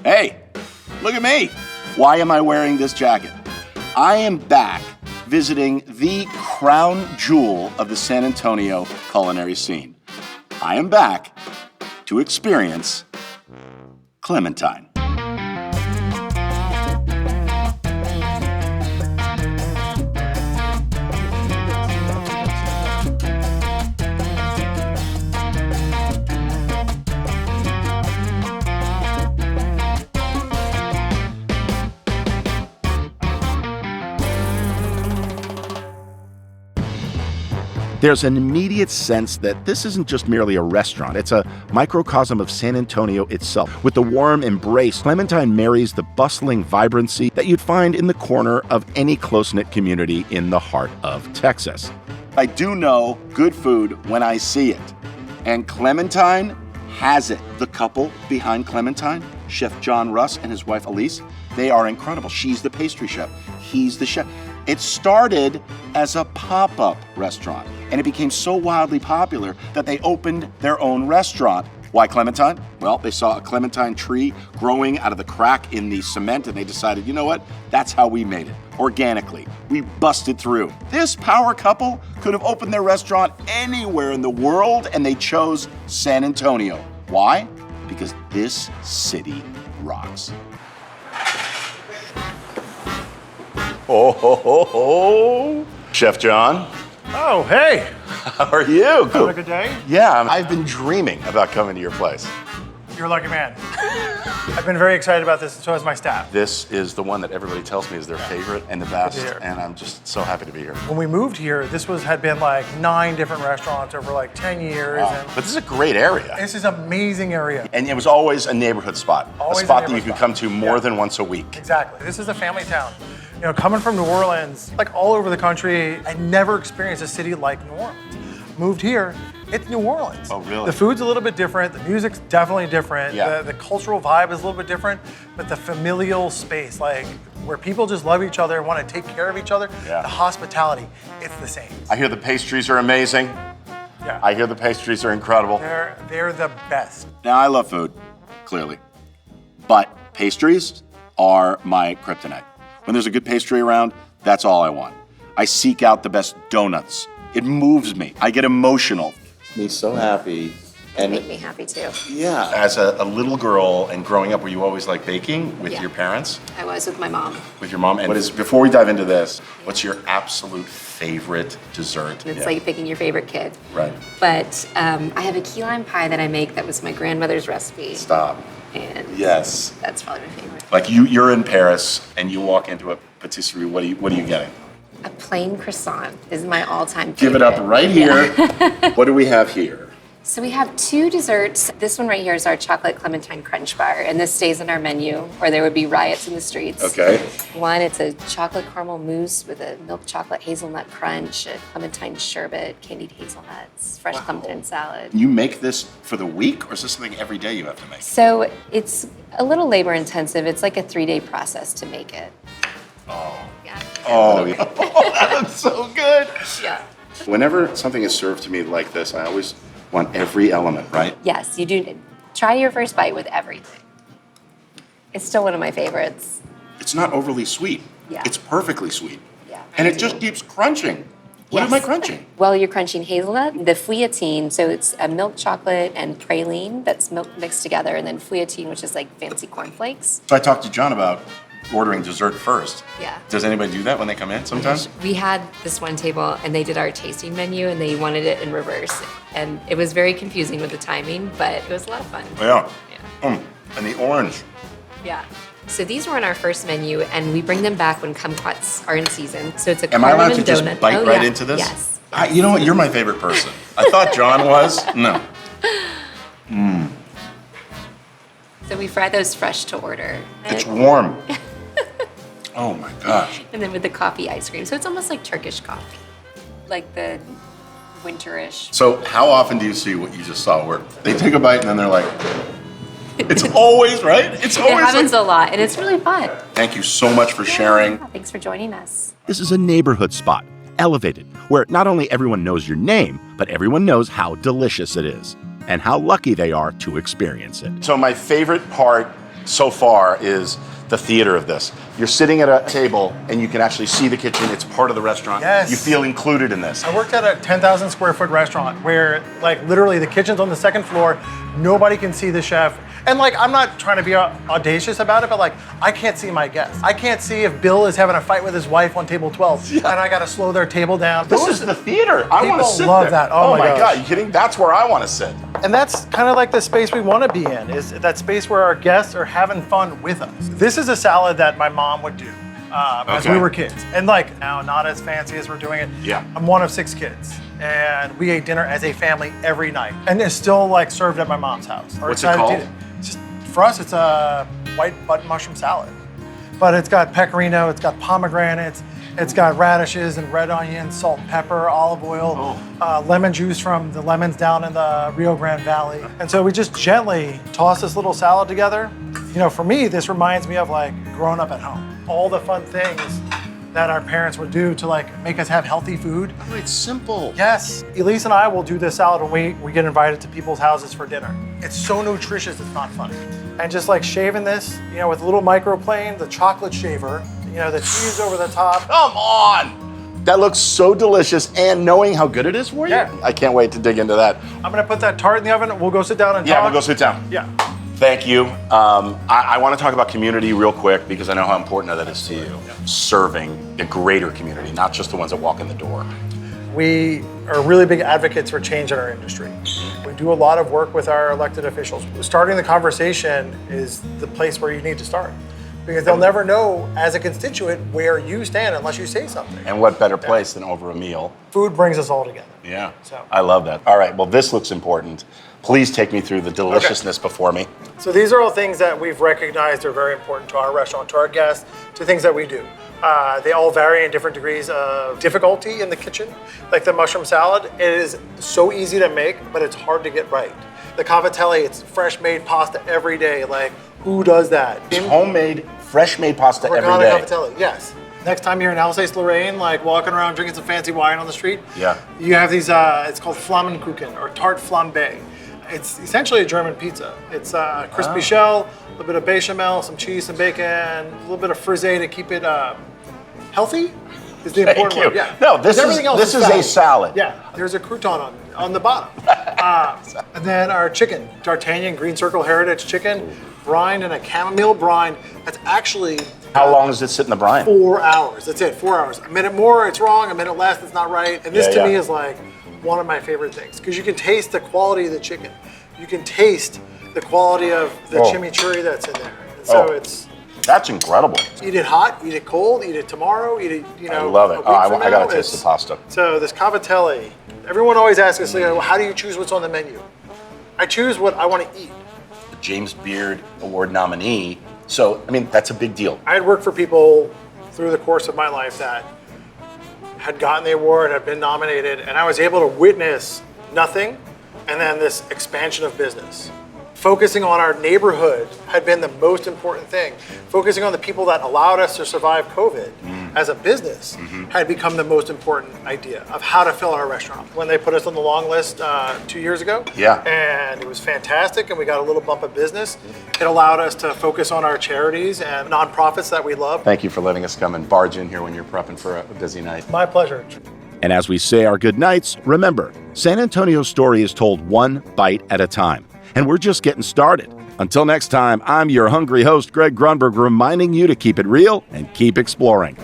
Hey, look at me. Why am I wearing this jacket? I am back visiting the crown jewel of the San Antonio culinary scene. I am back to experience Clementine. There's an immediate sense that this isn't just merely a restaurant, it's a microcosm of San Antonio itself. With the warm embrace, Clementine marries the bustling vibrancy that you'd find in the corner of any close-knit community in the heart of Texas. I do know good food when I see it, and Clementine has it. The couple behind Clementine, Chef John Russ and his wife Elise, they are incredible. She's the pastry chef, he's the chef. It started as a pop-up restaurant, and it became so wildly popular that they opened their own restaurant. Why Clementine? Well, they saw a clementine tree growing out of the crack in the cement, and they decided, you know what? That's how we made it, organically. We busted through. This power couple could have opened their restaurant anywhere in the world, and they chose San Antonio. Why? Because this city rocks. Oh, ho, ho, ho. Chef John. Oh, hey. How are you? Having a good day? Yeah, I've been dreaming about coming to your place. You're a lucky man. I've been very excited about this, and so has my staff. This is the one that everybody tells me is their favorite and the best, Good to hear. and I'm just so happy to be here. When we moved here, this had been like 9 different restaurants over like 10 years. Wow. And But this is a great area. this is an amazing area. And it was always a neighborhood spot. Always a spot a that you could neighborhood come spot. to more Yeah. than once a week. Exactly. This is a family town. You know, coming from New Orleans, like all over the country, I never experienced a city like New Orleans. Moved here, it's New Orleans. Oh, really? The food's a little bit different. The music's definitely different. Yeah. The cultural vibe is a little bit different, but the familial space, like where people just love each other and want to take care of each other, Yeah. the hospitality, it's the same. I hear the pastries are amazing. Yeah. I hear the pastries are incredible. They're the best. Now, I love food, clearly. But pastries are my kryptonite. When there's a good pastry around, that's all I want. I seek out the best donuts. It moves me. I get emotional. Me so happy. And Make me happy too. yeah, as a little girl and growing up, were you always like baking with Yeah. your parents? I was with my mom. With your mom? And before we dive into this, what's your absolute favorite dessert? It's like picking your favorite kid. Right. But I have a key lime pie that I make that was my grandmother's recipe. Stop. And Yes. that's probably my favorite. Like you're in Paris and you walk into a patisserie, what are you getting? A plain croissant is my all-time favorite. Give it up right here. What do we have here? So we have 2 desserts. This one right here is our chocolate clementine crunch bar, and this stays on our menu, or there would be riots in the streets. Okay. One, it's a chocolate caramel mousse with a milk chocolate hazelnut crunch, a clementine sherbet, candied hazelnuts, fresh clementine salad. You make this for the week, or is this something every day you have to make? So it's a little labor intensive. It's like a 3-day process to make it. Oh. Yeah. Oh, yeah. Oh, that looks so good. Yeah. Whenever something is served to me like this, I always want every element, right? Yes, you do. Try your first bite with everything. It's still one of my favorites. It's not overly sweet. Yeah. It's perfectly sweet. Yeah. And it just keeps crunching. What am I Yes. crunching? Well, you're crunching hazelnut, the fouillatine, so it's a milk chocolate and praline that's milk mixed together, and then fouillatine, which is like fancy cornflakes. So I talked to John about ordering dessert first. Yeah. Does anybody do that when they come in sometimes? We had this one table, and they did our tasting menu, and they wanted it in reverse. And it was very confusing with the timing, but it was a lot of fun. Yeah. Yeah. And the orange. Yeah. So these were on our first menu, and we bring them back when kumquats are in season. So it's a Am I allowed to cardamom just donut. bite Oh, right yeah. into this? Yes. You know what? You're my favorite person. I thought John was. No. So we fry those fresh to order. It's warm. Oh my gosh. And then with the coffee ice cream. So it's almost like Turkish coffee, like the winterish. So how often do you see what you just saw where they take a bite and then they're like, it's always, right? It's It always happens like, a lot, and it's really fun. thank you so much for sharing. Yeah, thanks for joining us. This is a neighborhood spot, elevated, where not only everyone knows your name, but everyone knows how delicious it is and how lucky they are to experience it. So my favorite part so far is the theater of this. You're sitting at a table and you can actually see the kitchen. It's part of the restaurant. Yes. You feel included in this. I worked at a 10,000 square foot restaurant where like literally the kitchen's on the second floor. Nobody can see the chef. And like, I'm not trying to be audacious about it, but like, I can't see my guests. I can't see if Bill is having a fight with his wife on table 12 and I gotta slow their table down. This is the theater. I want to sit love there. that. Oh my God, gosh. you kidding? That's where I want to sit. And that's kind of like the space we want to be in, is that space where our guests are having fun with us. This is a salad that my mom would do as we were kids. And like now, not as fancy as we're doing it. Yeah. I'm one of 6 kids. And we ate dinner as a family every night. And it's still like served at my mom's house. What's it called? For us, it's a white button mushroom salad. But it's got pecorino, it's got pomegranates, it's got radishes and red onions, salt and pepper, olive oil, lemon juice from the lemons down in the Rio Grande Valley. And so we just gently toss this little salad together. You know, for me, this reminds me of like growing up at home. All the fun things that our parents would do to like make us have healthy food. Oh, it's simple. Yes, Elise and I will do this salad when we get invited to people's houses for dinner. It's so nutritious, it's not funny. And just like shaving this, you know, with a little microplane, the chocolate shaver, you know, the cheese over the top. Come on. That looks so delicious, and knowing how good it is for you, Yeah. I can't wait to dig into that. I'm gonna put that tart in the oven. We'll go sit down and Yeah, talk. we'll go sit down. Yeah. Thank you. I want to talk about community real quick because I know how important that is to you. Serving a greater community, not just the ones that walk in the door. We are really big advocates for change in our industry. We do a lot of work with our elected officials. Starting the conversation is the place where you need to start, because they'll never know as a constituent where you stand unless you say something. And what better place than over a meal? Food brings us all together. Yeah, So- I love that. All right, well, this looks important. Please take me through the deliciousness before me. So these are all things that we've recognized are very important to our restaurant, to our guests, to things that we do. They all vary in different degrees of difficulty in the kitchen. Like the mushroom salad, it is so easy to make, but it's hard to get right. The cavatelli, it's fresh made pasta every day. Like, who does that? It's homemade, fresh made pasta every Ricotta day. cavatelli, yes. Next time you're in Alsace-Lorraine, like walking around drinking some fancy wine on the street, Yeah. you have these, it's called Flammenkuchen or tart flambe. It's essentially a German pizza. It's a crispy shell, a little bit of bechamel, some cheese, some bacon, a little bit of frisée to keep it healthy. Is the important Thank you. word. Yeah. No, this Because everything else is a salad. Yeah. There's a crouton on the bottom. And then our chicken, D'Artagnan Green Circle Heritage chicken, brined in a chamomile brine. That's actually How long does it sit in the brine? 4 hours. That's it, 4 hours. A minute more, it's wrong. A minute less, it's not right. And this Yeah, to me yeah. is like one of my favorite things, because you can taste the quality of the chicken. You can taste the quality of the chimichurri that's in there. And so That's incredible. eat it hot, eat it cold, eat it tomorrow, eat it, you know. I love a it. week Oh, from I now. gotta taste the pasta. So this cavatelli, everyone always asks us, well, how do you choose what's on the menu? I choose what I want to eat. The James Beard Award nominee. So, I mean, that's a big deal. I had worked for people through the course of my life that had gotten the award, had been nominated, and I was able to witness nothing and then this expansion of business. Focusing on our neighborhood had been the most important thing. Focusing on the people that allowed us to survive COVID as a business had become the most important idea of how to fill our restaurant. When they put us on the long list 2 years ago, Yeah. and it was fantastic, and we got a little bump of business. It allowed us to focus on our charities and nonprofits that we love. Thank you for letting us come and barge in here when you're prepping for a busy night. My pleasure. And as we say our goodnights, remember, San Antonio's story is told one bite at a time. And we're just getting started. Until next time, I'm your hungry host, Greg Grunberg, reminding you to keep it real and keep exploring.